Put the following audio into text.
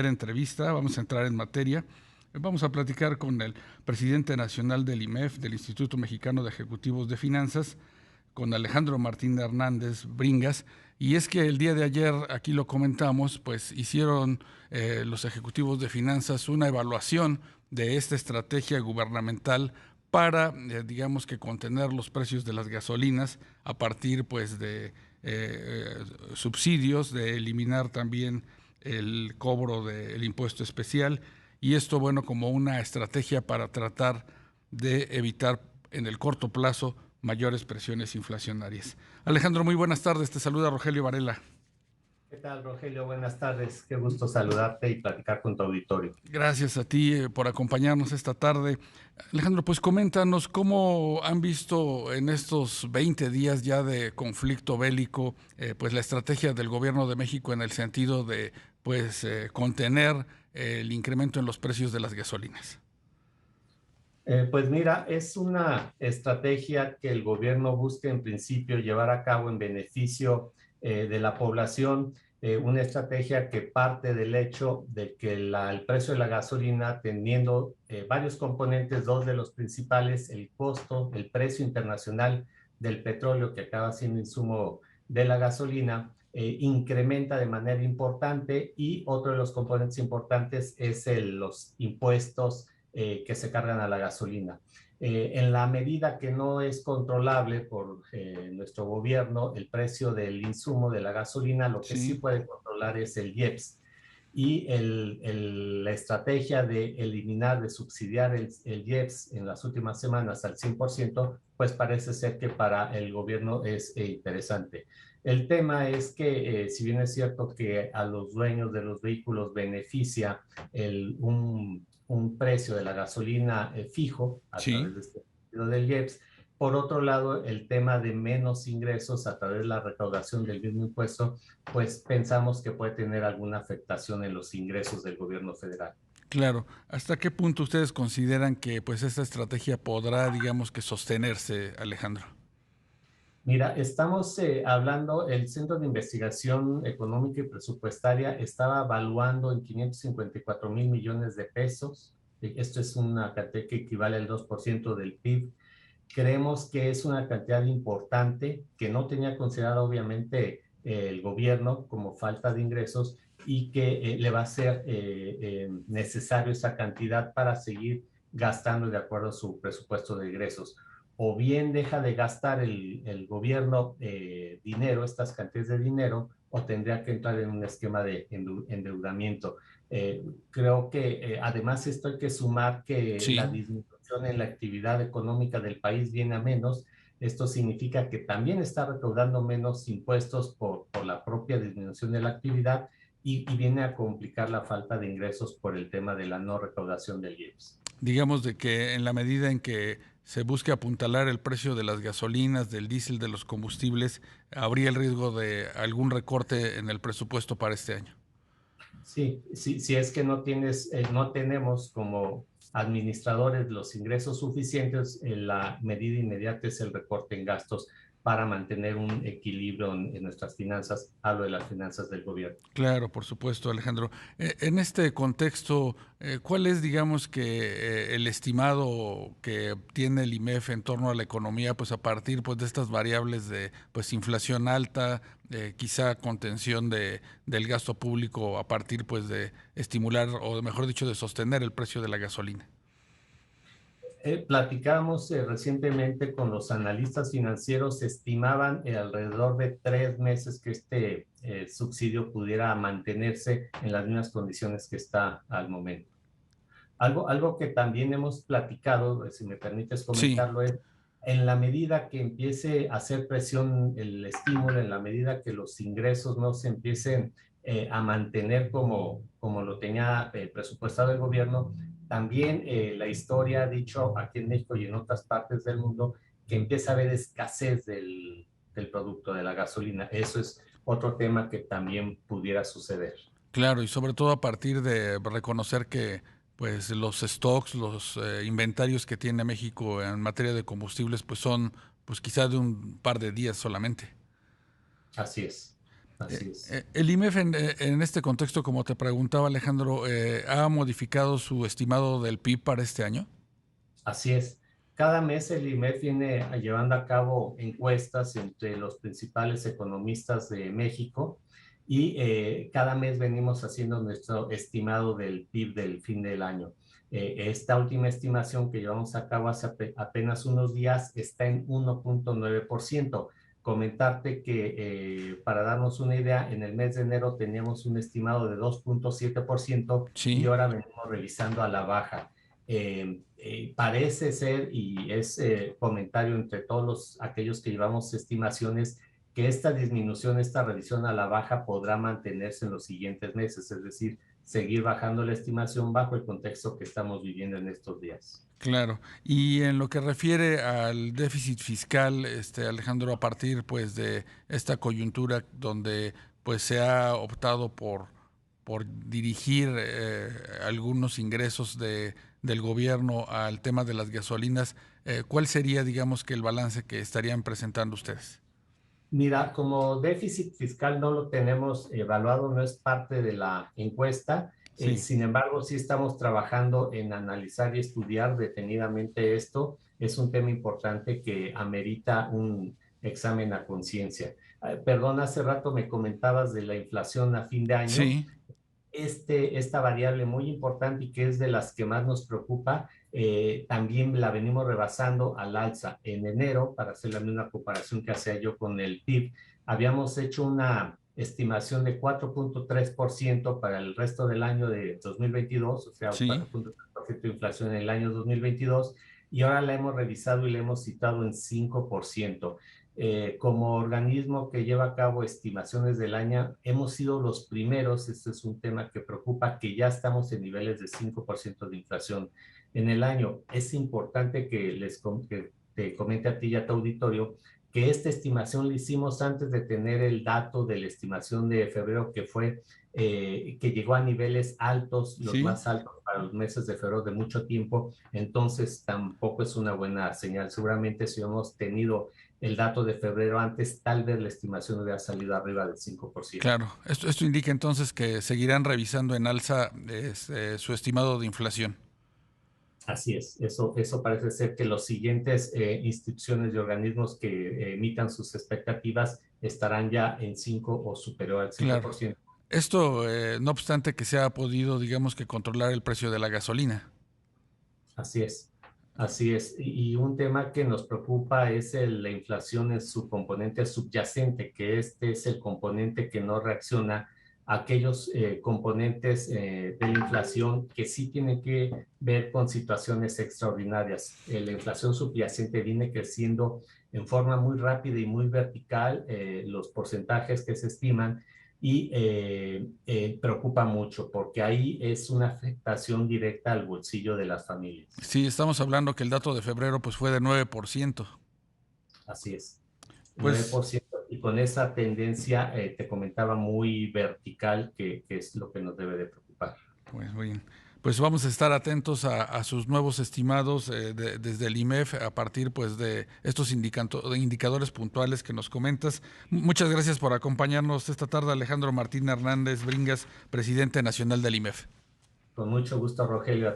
Entrevista, vamos a entrar en materia. Vamos a platicar con el presidente nacional del IMEF, del Instituto Mexicano de Ejecutivos de Finanzas, con Alejandro Martín Hernández Bringas. Y es que el día de ayer, aquí lo comentamos, pues hicieron los ejecutivos de finanzas una evaluación de esta estrategia gubernamental para, digamos que contener los precios de las gasolinas a partir pues de subsidios, de eliminar también el cobro del impuesto especial, y esto, bueno, como una estrategia para tratar de evitar en el corto plazo mayores presiones inflacionarias. Alejandro, muy buenas tardes, te saluda Rogelio Varela. ¿Qué tal, Rogelio? Buenas tardes. Qué gusto saludarte y platicar con tu auditorio. Gracias a ti por acompañarnos esta tarde. Alejandro, pues coméntanos cómo han visto en estos 20 días ya de conflicto bélico, pues la estrategia del gobierno de México en el sentido de pues contener el incremento en los precios de las gasolinas. Pues mira, es una estrategia que el gobierno busca en principio llevar a cabo en beneficio de la población, una estrategia que parte del hecho de que el precio de la gasolina, teniendo varios componentes, dos de los principales, el costo, el precio internacional del petróleo que acaba siendo insumo de la gasolina, incrementa de manera importante, y otro de los componentes importantes es los impuestos que se cargan a la gasolina. En la medida que no es controlable por nuestro gobierno el precio del insumo de la gasolina, lo que sí Sí. puede controlar es el IEPS. Y la estrategia de eliminar, de subsidiar el IEPS en las últimas semanas al 100%, pues parece ser que para el gobierno es interesante. El tema es que, si bien es cierto que a los dueños de los vehículos beneficia un precio de la gasolina fijo a Sí. través de este del IEPS, por otro lado, el tema de menos ingresos a través de la recaudación del mismo impuesto, pues pensamos que puede tener alguna afectación en los ingresos del gobierno federal. Claro. ¿Hasta qué punto ustedes consideran que pues esta estrategia podrá, digamos que sostenerse, Alejandro? Mira, estamos hablando, el Centro de Investigación Económica y Presupuestaria estaba evaluando en 554 mil millones de pesos. Esto es una cantidad que equivale al 2% del PIB. Creemos que es una cantidad importante que no tenía considerado obviamente el gobierno como falta de ingresos, y que le va a ser necesario esa cantidad para seguir gastando de acuerdo a su presupuesto de ingresos. O bien deja de gastar el gobierno dinero, estas cantidades de dinero, o tendría que entrar en un esquema de endeudamiento. Creo que además esto hay que sumar que la Sí. disminución en la actividad económica del país viene a menos. Esto significa que también está recaudando menos impuestos por la propia disminución de la actividad, y viene a complicar la falta de ingresos por el tema de la no recaudación del IEPS. Digamos de que en la medida en que se busque apuntalar el precio de las gasolinas, del diésel, de los combustibles, habría el riesgo de algún recorte en el presupuesto para este año. Sí, sí, si es que no tenemos como administradores los ingresos suficientes, la medida inmediata es el recorte en gastos para mantener un equilibrio en nuestras finanzas. Hablo de las finanzas del gobierno. Claro, por supuesto, Alejandro. En este contexto, ¿cuál es, digamos, que el estimado que tiene el IMEF en torno a la economía, pues a partir pues de estas variables de pues inflación alta, quizá contención del gasto público a partir pues de estimular o mejor dicho de sostener el precio de la gasolina? Platicamos recientemente con los analistas financieros, estimaban alrededor de 3 meses que este subsidio pudiera mantenerse en las mismas condiciones que está al momento. Algo que también hemos platicado, si me permites Sí. comentarlo, es en la medida que empiece a hacer presión el estímulo, en la medida que los ingresos no se empiecen a mantener como lo tenía presupuestado el gobierno, también la historia ha dicho aquí en México y en otras partes del mundo que empieza a haber escasez del producto de la gasolina. Eso es otro tema que también pudiera suceder. Claro, y sobre todo a partir de reconocer que pues los stocks, los inventarios que tiene México en materia de combustibles pues son pues quizá de un par de días solamente. Así es. Así es. El IMEF en este contexto, como te preguntaba Alejandro, ¿ha modificado su estimado del PIB para este año? Así es. Cada mes el IMEF viene llevando a cabo encuestas entre los principales economistas de México y cada mes venimos haciendo nuestro estimado del PIB del fin del año. Esta última estimación que llevamos a cabo hace apenas unos días está en 1.9%. Comentarte que para darnos una idea, en el mes de enero teníamos un estimado de 2.7% y Sí, ahora venimos revisando a la baja. Parece ser, y es comentario entre todos aquellos que llevamos estimaciones, que esta disminución, esta revisión a la baja podrá mantenerse en los siguientes meses, es decir, seguir bajando la estimación bajo el contexto que estamos viviendo en estos días. claro. Y en lo que refiere al déficit fiscal, Alejandro, a partir pues de esta coyuntura donde pues se ha optado por dirigir algunos ingresos del gobierno al tema de las gasolinas, ¿cuál sería, digamos, que el balance que estarían presentando ustedes? Mira, como déficit fiscal no lo tenemos evaluado, no es parte de la encuesta. Sí, Sin embargo, sí estamos trabajando en analizar y estudiar detenidamente esto. Es un tema importante que amerita un examen a conciencia. Perdón, hace rato me comentabas de la inflación a fin de año. sí, Esta variable muy importante y que es de las que más nos preocupa, también la venimos rebasando al alza. En enero, para hacer la misma comparación que hacía yo con el PIB, habíamos hecho una estimación de 4.3% para el resto del año de 2022, o sea, sí, 4.3% de inflación en el año 2022, y ahora la hemos revisado y la hemos citado en 5%. Como organismo que lleva a cabo estimaciones del año, hemos sido los primeros, este es un tema que preocupa, que ya estamos en niveles de 5% de inflación en el año. Es importante que te comente a ti y a tu auditorio que esta estimación la hicimos antes de tener el dato de la estimación de febrero, que llegó a niveles altos, los sí. más altos para los meses de febrero de mucho tiempo, entonces tampoco es una buena señal. Seguramente si hemos tenido el dato de febrero antes, tal vez la estimación hubiera salido arriba del 5%. Claro, esto indica entonces que seguirán revisando en alza su estimado de inflación. Así es, eso parece ser que los siguientes instituciones y organismos que emitan sus expectativas estarán ya en 5 o superior al Claro. 5%. Esto, no obstante que se ha podido, digamos que controlar el precio de la gasolina. Así es, así es. Y un tema que nos preocupa es la inflación en su componente subyacente, que este es el componente que no reacciona a aquellos componentes de la inflación que sí tienen que ver con situaciones extraordinarias. La inflación subyacente viene creciendo en forma muy rápida y muy vertical, los porcentajes que se estiman y preocupa mucho porque ahí es una afectación directa al bolsillo de las familias. Sí, estamos hablando que el dato de febrero pues fue de 9%. Así es, Pues, 9%. Y con esa tendencia, te comentaba, muy vertical, que es lo que nos debe de preocupar. pues bien. Pues vamos a estar atentos a sus nuevos estimados desde el IMEF a partir pues de estos indicadores puntuales que nos comentas. Muchas gracias por acompañarnos esta tarde, Alejandro Martín Hernández Bringas, presidente nacional del IMEF. Con mucho gusto, Rogelio.